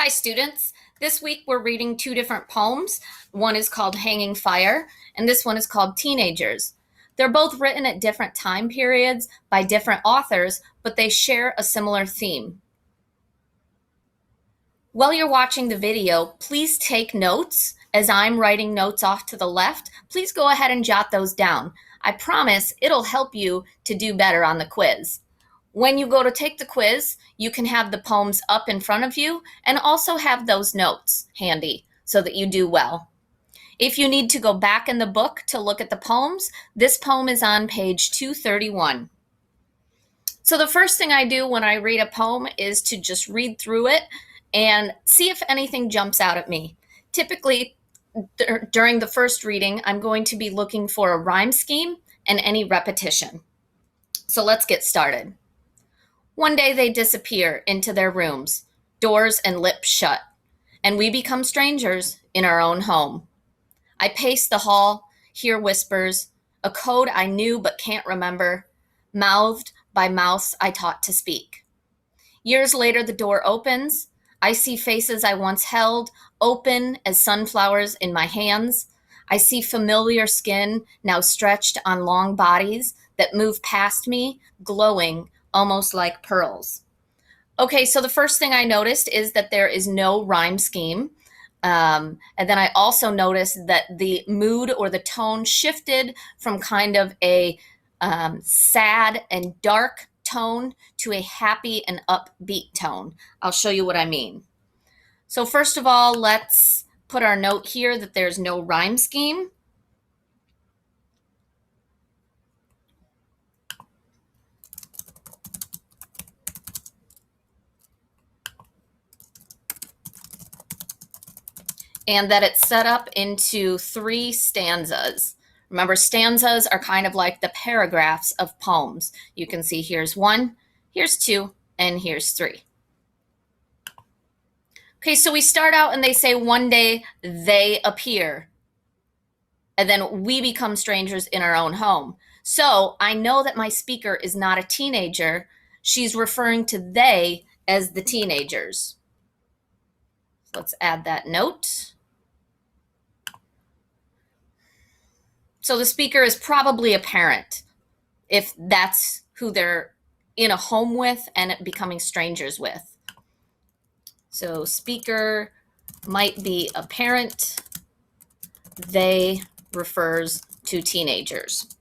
Hi students, this week we're reading two different poems. One is called Hanging Fire and this one is called Teenagers. They're both written at different time periods by different authors, but they share a similar theme. While you're watching the video, please take notes. As I'm writing notes off to the left, please go ahead and jot those down. I promise it'll help you to do better on the quiz. When you go to take the quiz, you can have the poems up in front of you and also have those notes handy so that you do well. If you need to go back in the book to look at the poems, this poem is on page 231. So the first thing I do when I read a poem is to just read through it and see if anything jumps out at me. Typically, during the first reading, I'm going to be looking for a rhyme scheme and any repetition. So let's get started. One day they disappear into their rooms, doors and lips shut, and we become strangers in our own home. I pace the hall, hear whispers, a code I knew but can't remember, mouthed by mouths I taught to speak. Years later, the door opens. I see faces I once held, open as sunflowers in my hands. I see familiar skin now stretched on long bodies that move past me, glowing almost like pearls. Okay, so the first thing I noticed is that there is no rhyme scheme. And then I also noticed that the mood or the tone shifted from kind of a sad and dark tone to a happy and upbeat tone. I'll show you what I mean. So first of all, let's put our note here that there's no rhyme scheme. And that it's set up into 3 stanzas. Remember, stanzas are kind of like the paragraphs of poems. You can see here's 1, here's 2, and here's 3. Okay, so we start out and they say one day they appear, and then we become strangers in our own home. So I know that my speaker is not a teenager. She's referring to they as the teenagers. Let's add that note. So the speaker is probably a parent, if that's who they're in a home with and becoming strangers with. So speaker might be a parent. They refers to teenagers.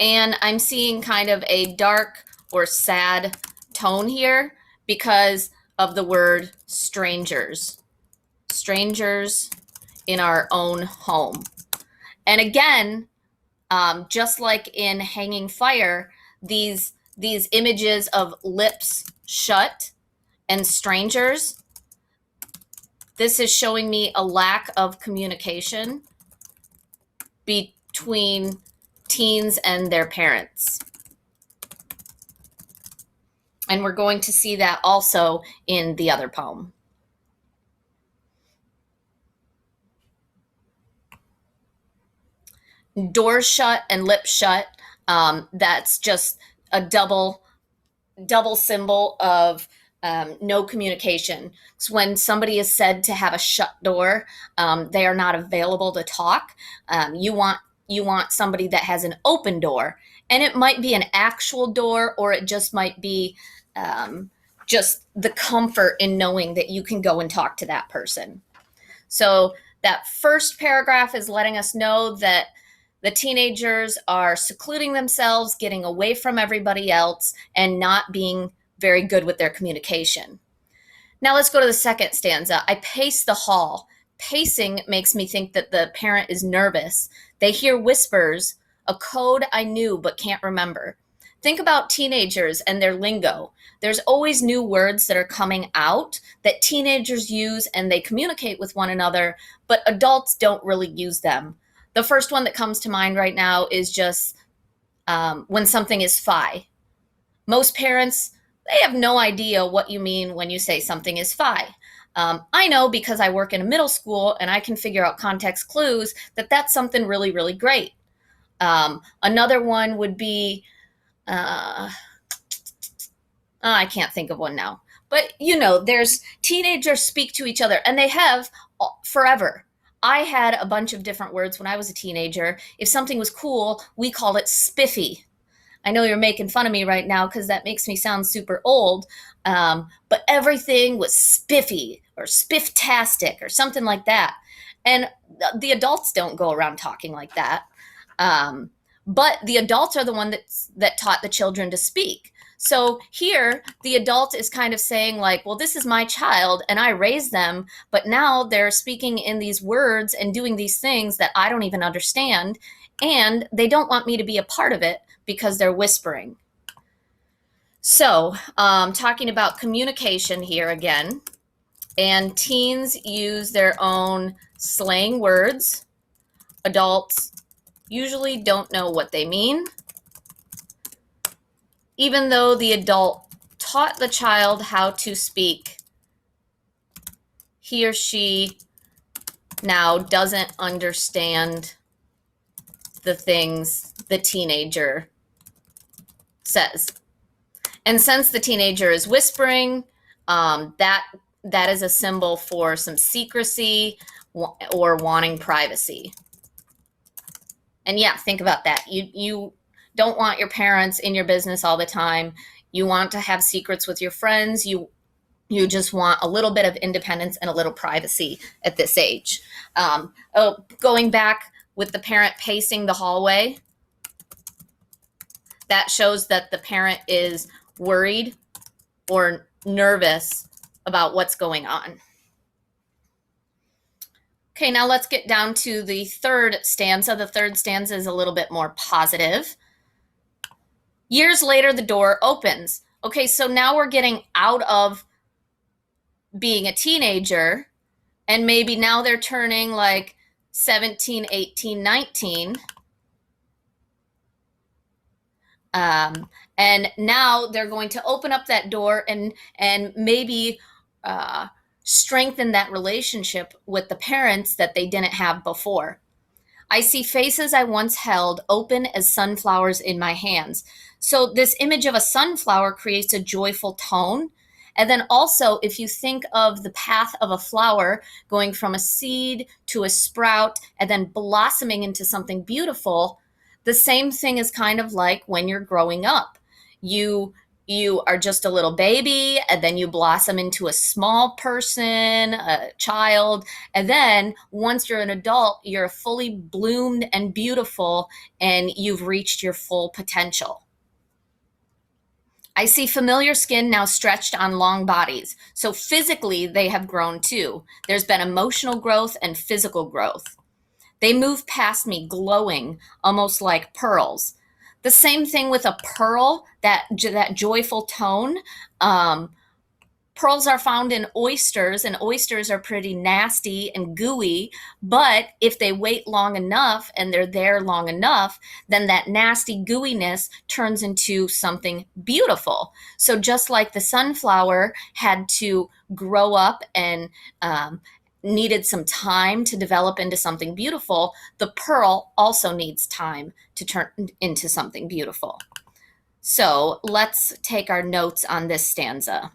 And I'm seeing kind of a dark or sad tone here because of the word strangers. Strangers in our own home. And again, just like in Hanging Fire, these images of lips shut and strangers, this is showing me a lack of communication between teens and their parents. And we're going to see that also in the other poem. Doors shut and lips shut, that's just a double symbol of no communication. So when somebody is said to have a shut door, they are not available to talk. You want somebody that has an open door, and it might be an actual door, or it just might be just the comfort in knowing that you can go and talk to that person. So that first paragraph is letting us know that the teenagers are secluding themselves, getting away from everybody else, and not being very good with their communication. Now let's go to the second stanza. I pace the hall. Pacing makes me think that the parent is nervous. They hear whispers, a code I knew but can't remember. Think about teenagers and their lingo. There's always new words that are coming out that teenagers use and they communicate with one another, but adults don't really use them. The first one that comes to mind right now is just when something is fi. Most parents, they have no idea what you mean when you say something is fi. I know because I work in a middle school and I can figure out context clues that that's something really, really great. Another one would be, I can't think of one now. But there's teenagers speak to each other, and they have forever. I had a bunch of different words when I was a teenager. If something was cool, we called it spiffy. I know you're making fun of me right now because that makes me sound super old. But everything was spiffy or spifftastic or something like that. And the adults don't go around talking like that. Um, but the adults are the one that taught the children to speak. So here, the adult is kind of saying, like, well, this is my child and I raised them, but now they're speaking in these words and doing these things that I don't even understand. And they don't want me to be a part of it because they're whispering. So, talking about communication here again, and teens use their own slang words. Adults usually don't know what they mean. Even though the adult taught the child how to speak, he or she now doesn't understand the things the teenager says. And since the teenager is whispering, that is a symbol for some secrecy or wanting privacy. And yeah, think about that. You don't want your parents in your business all the time. You want to have secrets with your friends. You just want a little bit of independence and a little privacy at this age. Going back with the parent pacing the hallway, that shows that the parent is worried or nervous about what's going on. Okay, now let's get down to the third stanza. The third stanza is a little bit more positive. Years later, the door opens. Okay, so now we're getting out of being a teenager, and maybe now they're turning like 17, 18, 19. And now they're going to open up that door and maybe strengthen that relationship with the parents that they didn't have before. I see faces I once held open as sunflowers in my hands. So this image of a sunflower creates a joyful tone. And then also, if you think of the path of a flower going from a seed to a sprout and then blossoming into something beautiful, the same thing is kind of like when you're growing up. You are just a little baby, and then you blossom into a small person, a child, and then once you're an adult, you're fully bloomed and beautiful, and you've reached your full potential. I see familiar skin now stretched on long bodies. So physically, they have grown too. There's been emotional growth and physical growth. They move past me glowing, almost like pearls. The same thing with a pearl, that joyful tone. Pearls are found in oysters, and oysters are pretty nasty and gooey. But if they wait long enough and they're there long enough, then that nasty gooiness turns into something beautiful. So just like the sunflower had to grow up and needed some time to develop into something beautiful, the pearl also needs time to turn into something beautiful. So let's take our notes on this stanza.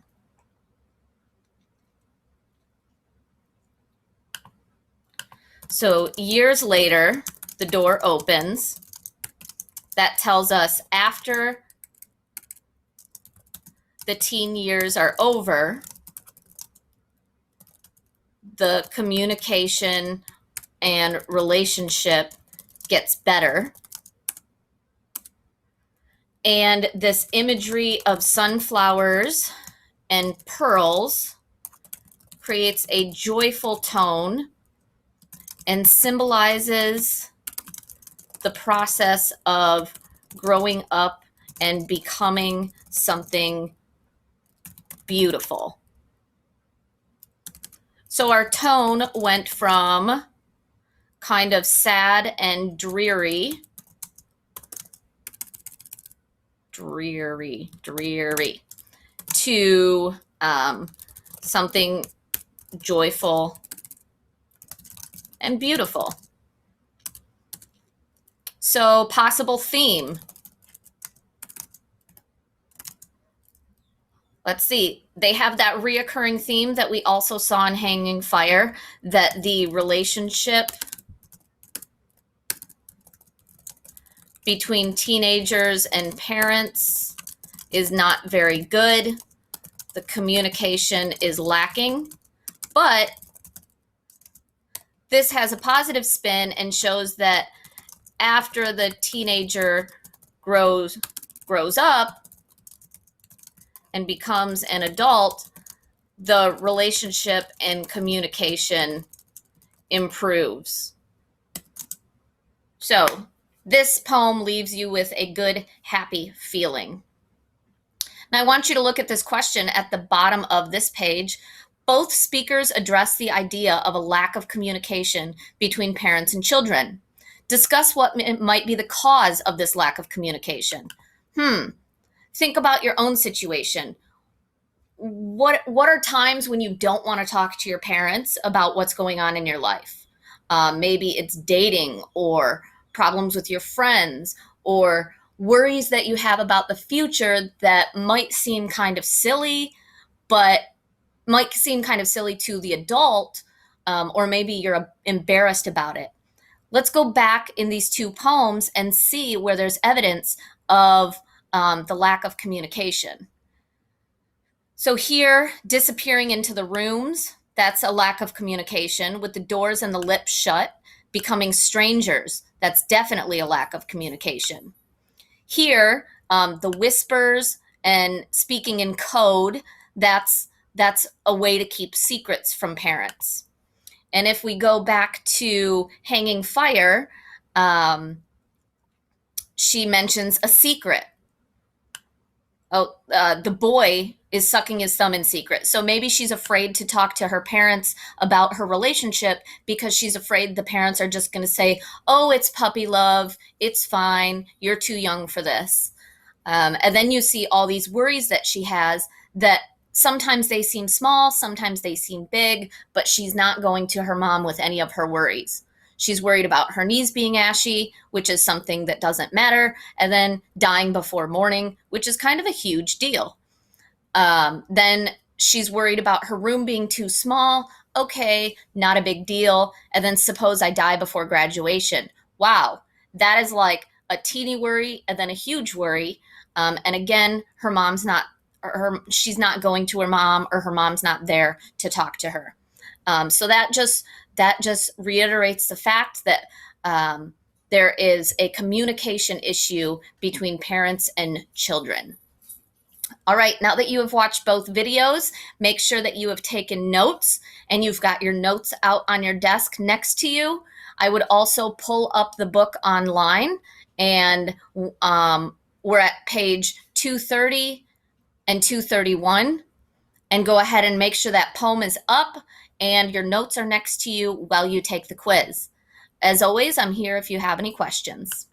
So years later, the door opens. That tells us after the teen years are over, the communication and relationship gets better. And this imagery of sunflowers and pearls creates a joyful tone and symbolizes the process of growing up and becoming something beautiful. So our tone went from kind of sad and dreary to something joyful and beautiful. So possible theme. Let's see. They have that reoccurring theme that we also saw in Hanging Fire, that the relationship between teenagers and parents is not very good. The communication is lacking, but this has a positive spin and shows that after the teenager grows up and becomes an adult, the relationship and communication improves. So this poem leaves you with a good, happy feeling. Now I want you to look at this question at the bottom of this page. Both speakers address the idea of a lack of communication between parents and children. Discuss what might be the cause of this lack of communication. Think about your own situation. What are times when you don't want to talk to your parents about what's going on in your life? Maybe it's dating, or problems with your friends, or worries that you have about the future that might seem kind of silly, but might seem kind of silly to the adult, or maybe you're embarrassed about it. Let's go back in these two poems and see where there's evidence of the lack of communication. So here, disappearing into the rooms, that's a lack of communication. With the doors and the lips shut, becoming strangers, that's definitely a lack of communication. Here, the whispers and speaking in code, that's a way to keep secrets from parents. And if we go back to Hanging Fire, she mentions a secret. The boy is sucking his thumb in secret. So maybe she's afraid to talk to her parents about her relationship because she's afraid the parents are just going to say, oh, it's puppy love, it's fine, you're too young for this. And then you see all these worries that she has that sometimes they seem small, sometimes they seem big, but she's not going to her mom with any of her worries. She's worried about her knees being ashy, which is something that doesn't matter, and then dying before morning, which is kind of a huge deal. Then she's worried about her room being too small. Okay, not a big deal. And then suppose I die before graduation. Wow, that is like a teeny worry and then a huge worry. And again, she's not going to her mom, or her mom's not there to talk to her. So that just reiterates the fact that there is a communication issue between parents and children. All right, now that you have watched both videos, make sure that you have taken notes and you've got your notes out on your desk next to you. I would also pull up the book online, and we're at page 230 and 231. And go ahead and make sure that poem is up and your notes are next to you while you take the quiz. As always, I'm here if you have any questions.